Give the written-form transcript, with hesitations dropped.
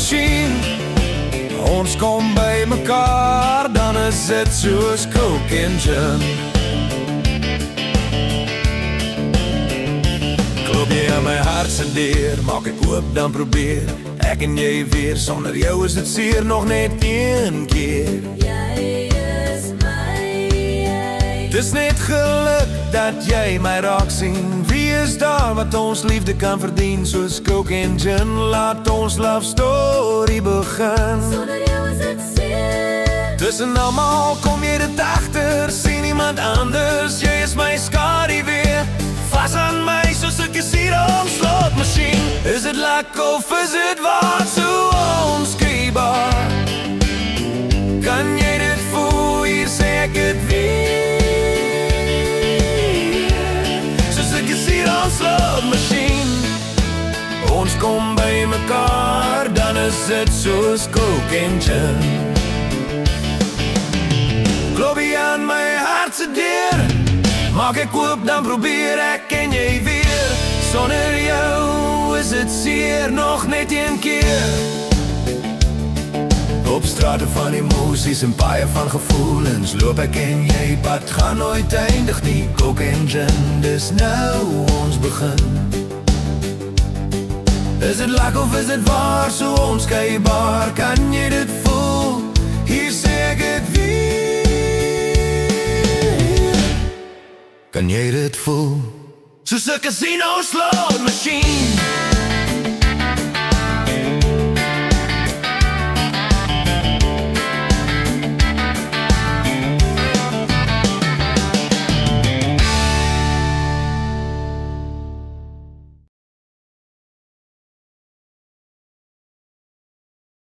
machine. Ons kom by mekaar, dan is dit soos coke en gin. Klop jy aan my hart se deur, maak ek oop dan probeer ek en jy weer, sonder jou is dit seer nog net een keer. Jy is my, dis net geluk dat jy my raak sien. Wie is daar wat ons liefde kan verdien? Soos coke en gin, laat ons love story begin. sonder jou is dit seer. Tussen almal kom jy dit agter, sien niemand anders, jy is my skadu weer. Vas aan my soos 'n casino slot machine. Is dit luck of is dit waar, so onskryfbaar? Kan jy dit voel, hier sê ek dit weer. Soos 'n casino slot machine. Ons kom by mekaar, dan is dit soos coke en gin. Klop jy aan my hart se deur, maak ek oop dan probeer ek en jy weer. Sonder jou is dit seer nog net een keer. Op strate van emosies en paaie van gevoelens loop ek en jy, pad gaan nooit eindig nie. Coke en gin, dis nou ons begin. Is dit luck of is dit waar, so onskryfbaar? Kan jy dit voel, hier sê ek dit weer. Kan jy dit voel? Soos 'n casino slot machine.